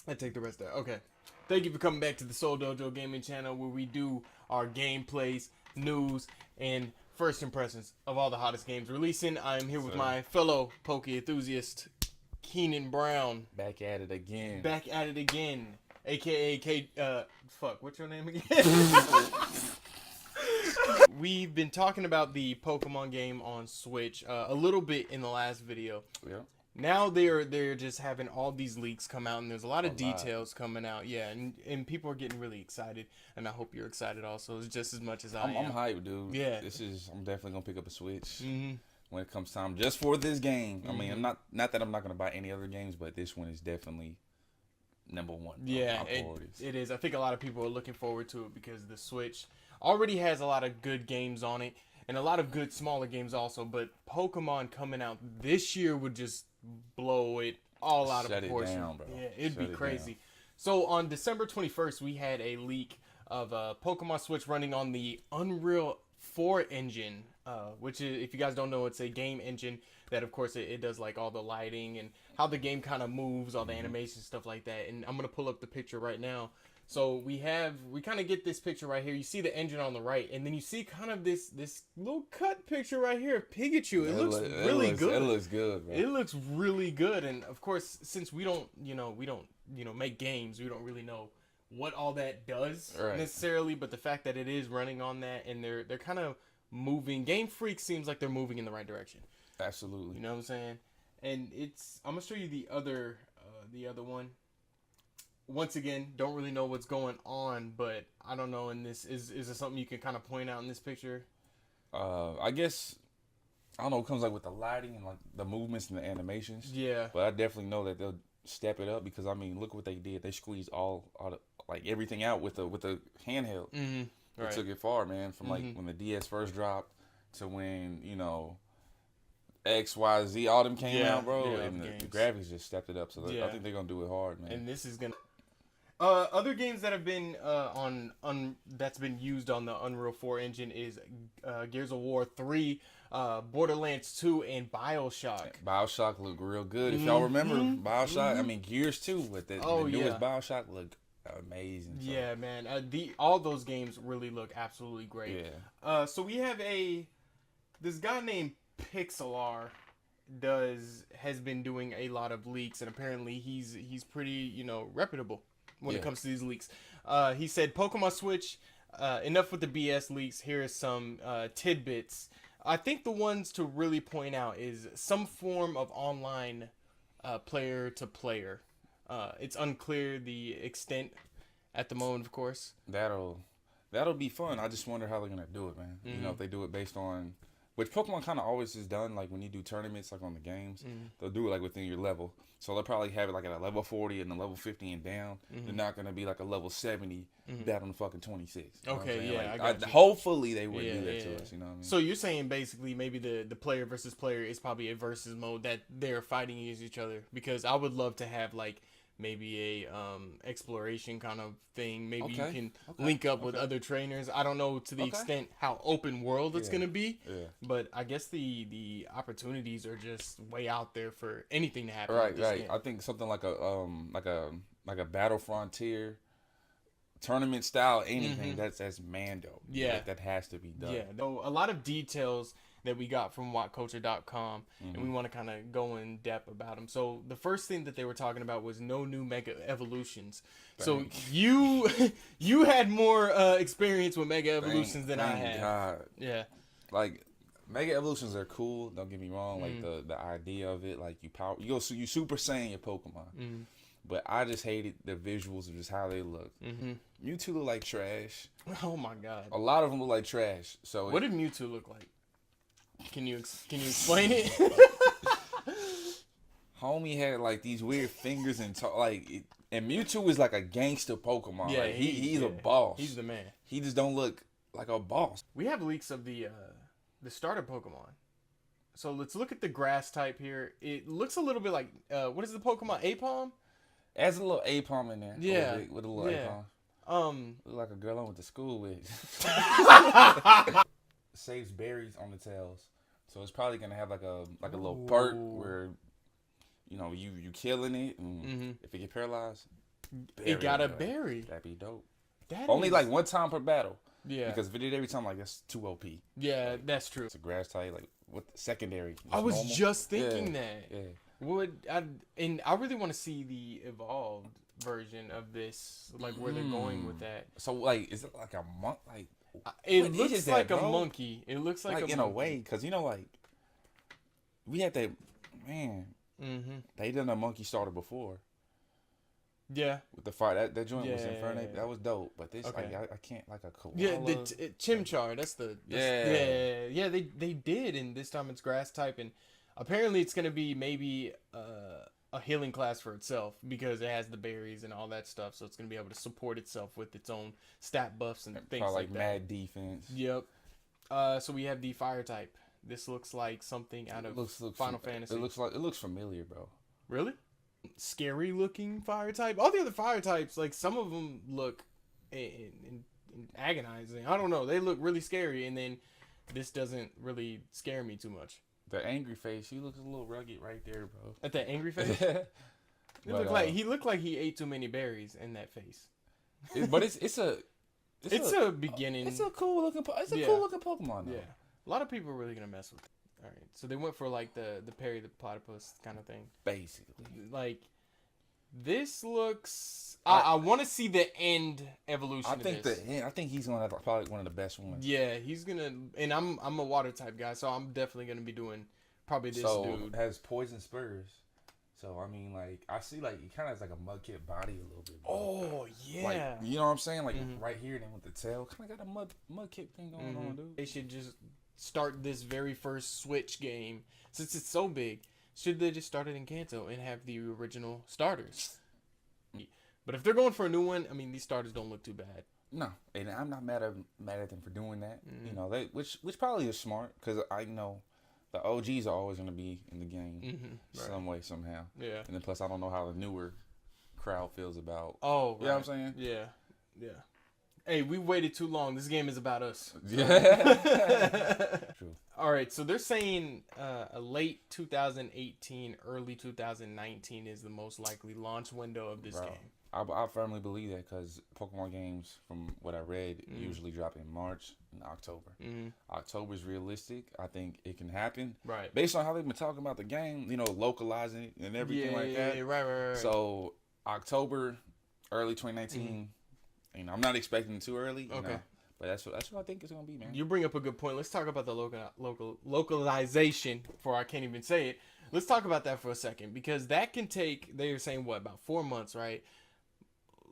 I take the rest there. Okay. Thank you for coming back to the Seoul Dojo Gaming Channel, where we do our gameplays, news, and first impressions of all the hottest games releasing. I'm here with my fellow Poke enthusiast, Keenan Brown. Back at it again. AKA what's your name again? We've been talking about the Pokemon game on Switch a little bit in the last video. Yeah. Now they're just having all these leaks come out, and there's a lot of details coming out. Yeah, and people are getting really excited, and I hope you're excited also, just as much as I am. I'm hyped, dude. Yeah. I'm definitely gonna pick up a Switch Mm-hmm. when it comes time, just for this game. Mm-hmm. I mean, I'm not that I'm not gonna buy any other games, but this one is definitely number one. Yeah, it is. I think a lot of people are looking forward to it because the Switch already has a lot of good games on it, and a lot of good smaller games also. But Pokemon coming out this year would just blow it all out of proportion. Shut it down, bro. Yeah, it'd be crazy. So on December 21st, we had a leak of Pokemon Switch running on the Unreal 4 engine, which is, if you guys don't know, it's a game engine that, of course, it does like all the lighting and how the game kind of moves, all the animation stuff like that. And I'm gonna pull up the picture right now. So we kind of get this picture right here. You see the engine on the right, and then you see kind of this little cut picture right here of Pikachu. It looks really good. It looks good, bro. It looks really good. And of course, since we don't make games, we don't really know what all that does necessarily. But the fact that it is running on that, and they're kind of moving. Game Freak seems like they're moving in the right direction. Absolutely. You know what I'm saying? And I'm gonna show you the other one. Once again, don't really know what's going on, but I don't know. In this, is there something you can kind of point out in this picture? I guess I don't know. It comes like with the lighting and like the movements and the animations. Yeah. But I definitely know that they'll step it up because I mean, look what they did. They squeezed all like everything out with the handheld. Mm-hmm. They took it far, man. From like when the DS first dropped to when XYZ all them came out, bro, and the graphics just stepped it up. So I think they're gonna do it hard, man. And this is gonna. Other games that have been that's been used on the Unreal 4 engine is Gears of War 3, Borderlands 2, and BioShock. BioShock looked real good. If y'all remember BioShock, I mean Gears 2, but the newest BioShock looked amazing. So. Yeah, man. All those games really look absolutely great. Yeah. So we have this guy named Pixelar has been doing a lot of leaks, and apparently he's pretty reputable when it comes to these leaks. He said, Pokemon Switch, enough with the BS leaks. Here are some tidbits. I think the ones to really point out is some form of online player to player. It's unclear the extent at the moment, of course. That'll be fun. I just wonder how they're gonna do it, man. Mm-hmm. If they do it based on, which Pokemon kind of always has done, like when you do tournaments, like on the games, they'll do it like within your level. So they'll probably have it like at a level 40 and a level 50 and down. They're not gonna be like a level 70 down on fucking 26. Okay, yeah, like, I got you. Hopefully they would do that to us. You know what I mean? So you're saying basically maybe the player versus player is probably a versus mode that they're fighting against each other, because I would love to have like maybe a exploration kind of thing. Maybe you can link up with other trainers. I don't know to the extent how open world it's gonna be, but I guess the opportunities are just way out there for anything to happen. Right. I think something like a Battle Frontier tournament style anything that's Mando. Yeah, that has to be done. Yeah, so a lot of details that we got from WhatCulture.com, and we want to kind of go in depth about them. So the first thing that they were talking about was no new Mega Evolutions. So you had more experience with Mega Evolutions than I had. God. Yeah. Like Mega Evolutions are cool. Don't get me wrong. Like the idea of it, like you Super Saiyan your Pokemon. But I just hated the visuals of just how they look. Mewtwo look like trash. Oh my god. A lot of them look like trash. So what did Mewtwo look like? Can you explain it? Homie had like these weird fingers and and Mewtwo is like a gangster Pokemon. Yeah, like, he's a boss. He's the man. He just don't look like a boss. We have leaks of the starter Pokemon. So let's look at the grass type here. It looks a little bit like what is the Pokemon? Apom? Adds a little Apom in there. Yeah, with a little Apom. Look like a girl I went to school with. Saves berries on the tails, so it's probably gonna have like a little perk where you know, you killing it, and if it get paralyzed, it got a berry. That'd be dope. That Only is, like one time per battle. yeah, Because if it did every time, like that's too OP. yeah, Like, that's true. it's a grass type, like what secondary. I was normal. just thinking that. Yeah. And I really want to see the evolved version of this, like where they're going with that. So like, is it like a monk? Like It what looks is like that, a bro? monkey. It looks like in a a way, because you know, like we had that man. They done a monkey starter before. Yeah. With the fire, that joint was Yeah. Inferno. That was dope. But this, Okay. I can't like a koala. Yeah, the chimchar. That's yeah. They did, and this time it's grass type, and apparently it's gonna be maybe a healing class for itself because it has the berries and all that stuff, so it's gonna be able to support itself with its own stat buffs and things Probably like that. mad defense. Yep. So we have the fire type. This looks like something out of Final Fantasy. It looks familiar, bro. Really? Scary looking fire type. All the other fire types, like some of them look in agonizing. I don't know. They look really scary, and then this doesn't really scare me too much. The angry face, he looks a little rugged right there, bro. At that angry face, he looked like he ate too many berries in that face. But it's a beginning. It's a cool looking. It's a Yeah. cool looking Pokemon. Though. Yeah, a lot of people are really gonna mess with it. All right, so they went for like the Perry the Platypus kind of thing. Basically, like this looks. I want to see the end evolution. I think he's gonna have probably one of the best ones. Yeah, he's gonna. And I'm a water type guy, so I'm definitely gonna be doing probably this dude. Has poison spurs. So I mean, like I see, like he kind of has like a Mudkip body a little bit. Bro. Oh yeah. Like, you know what I'm saying? Like right here, then with the tail, kind of got a Mudkip thing going on, dude. They should just start this very first Switch game, since it's so big. Should they just start it in Kanto and have the original starters? But if they're going for a new one, I mean, these starters don't look too bad. No, and I'm not mad at them for doing that. You know, which probably is smart because I know the OGs are always going to be in the game some way somehow. Yeah. And then plus, I don't know how the newer crowd feels about. Oh, right. You know what I'm saying? Yeah. Yeah. Hey, we waited too long. This game is about us. Yeah. True. All right, so they're saying a late 2018, early 2019 is the most likely launch window of this game. I firmly believe that because Pokemon games, from what I read, usually drop in March and October. October is realistic. I think it can happen. Right. Based on how they've been talking about the game, you know, localizing it and everything like that. Yeah, right. So October, early 2019. You know, I'm not expecting it too early. You know, but that's what I think it's gonna be, man. You bring up a good point. Let's talk about the localization. Before I can't even say it. Let's talk about that for a second because that can take. They were saying what, about 4 months, right?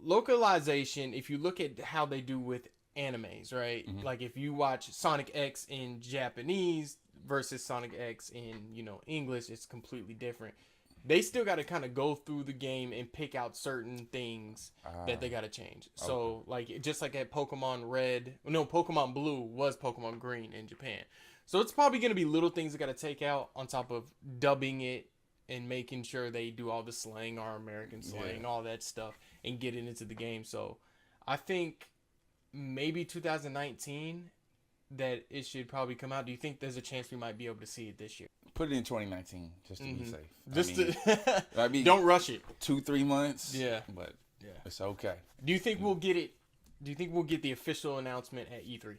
Localization. If you look at how they do with animes, right? Like if you watch Sonic X in Japanese versus Sonic X in English, it's completely different. They still got to kind of go through the game and pick out certain things that they got to change. So, like, just like at Pokemon Blue was Pokemon Green in Japan. So, it's probably going to be little things they got to take out on top of dubbing it and making sure they do all the slang, our American slang, all that stuff, and get it into the game. So, I think maybe 2019 that it should probably come out. Do you think there's a chance we might be able to see it this year? Put it in 2019 just to be safe. I mean, don't rush it. 2-3 months. Yeah, but it's okay. Do you think we'll get it? Do you think we'll get the official announcement at E3?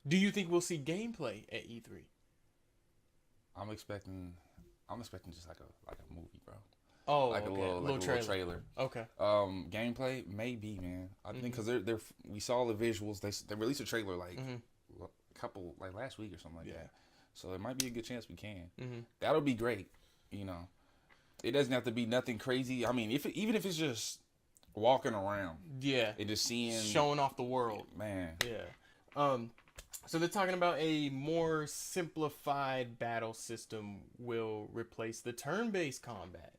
Do you think we'll see gameplay at E3? I'm expecting just like a movie, bro. Oh, like okay. a little trailer. Okay. Gameplay maybe, man. I think because we saw the visuals. They released a trailer like a couple like last week or something like that. So there might be a good chance we can. That'll be great. You know, it doesn't have to be nothing crazy. I mean, even if it's just walking around, and just showing off the world, man. Yeah. So they're talking about a more simplified battle system will replace the turn-based combat.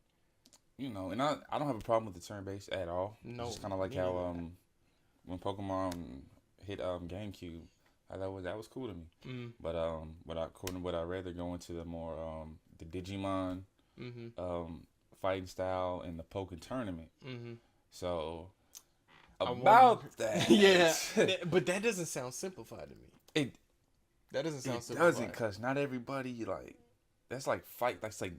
You know, and I don't have a problem with the turn-based at all. No, it's kind of like how when Pokemon hit GameCube, that was cool to me. But according to what I read, they're going to the more the Digimon fighting style and the Pokken tournament. So about that, yeah, but that doesn't sound simplified to me. That doesn't sound simplified. It doesn't, because not everybody like that's like fight. That's like,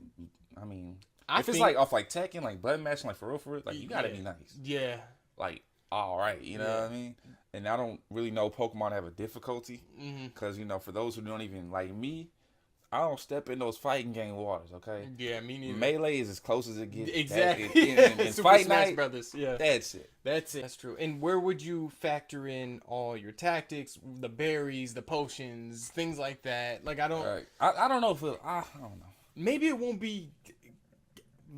I mean, I if it's think, like off like Tekken, like button mashing, like for real, like you gotta yeah, be nice. yeah, Like, all right, you know yeah. what I mean? And I don't really know Pokemon have a difficulty Mm-hmm. because you know, for those who don't even like me, I don't step in those fighting game waters. Okay, Yeah, me neither. Melee is as close as it gets. Exactly. In Super Fight Smash Night, Brothers. Yeah. that's it. That's it. That's true. And where would you factor in all your tactics, the berries, the potions, things like that? Like I don't. Right. I don't know if I don't know. Maybe it won't be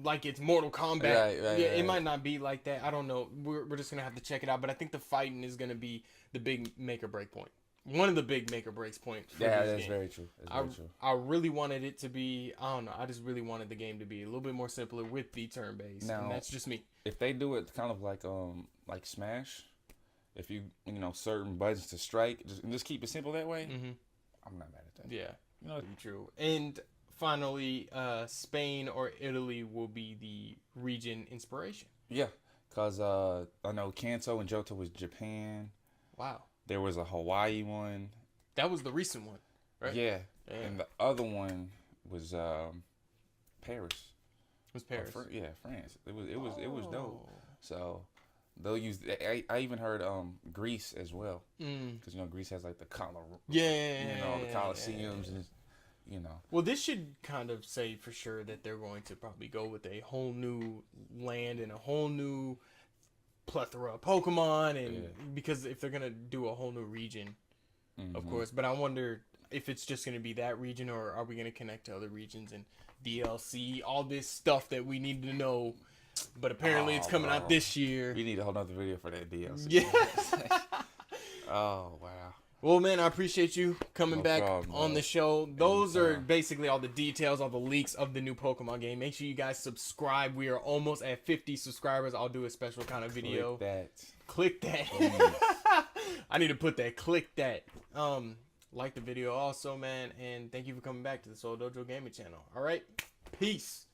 like it's Mortal Kombat. Right, Yeah, it right. might not be like that. I don't know. We're just gonna have to check it out. But I think the fighting is gonna be the big make or break point. One of the big make or breaks points. Yeah, that's very true. That's very true. I really wanted it to be. I don't know. I just really wanted the game to be a little bit more simpler with the turn based. Now, And that's just me. If they do it kind of like Smash, if you know certain buttons to strike, just keep it simple that way. Mm-hmm. I'm not mad at that. Yeah, You know, true. And finally, Spain or Italy will be the region inspiration. yeah, cause I know Kanto and Johto was Japan. Wow, There was a Hawaii one. that was the recent one, right? Yeah, Yeah. and the other one was Paris. It was Paris. Yeah, France. It was dope. Oh. So they'll use. I even heard Greece as well, Mm. because you know Greece has like the Yeah, you know, the yeah. Colosseums and you know. Well, this should kind of say for sure that they're going to probably go with a whole new land and a whole new plethora of Pokemon, and Yeah. because if they're gonna do a whole new region, of Mhm. course. But I wonder if it's just gonna be that region, or are we gonna connect to other regions and DLC, all this stuff that we need to know. But apparently, it's coming out this year. We need a whole nother video for that DLC. Yeah. Oh wow. Well, man, I appreciate you coming No back problem, on man. the show. Those are Anytime. basically all the details, all the leaks of the new Pokemon game. Make sure you guys subscribe. We are almost at 50 subscribers. I'll do a special kind of video. Click that. I need to put that. Click that. Like the video also, man. And thank you for coming back to the Soul Dojo Gaming channel. All right. Peace.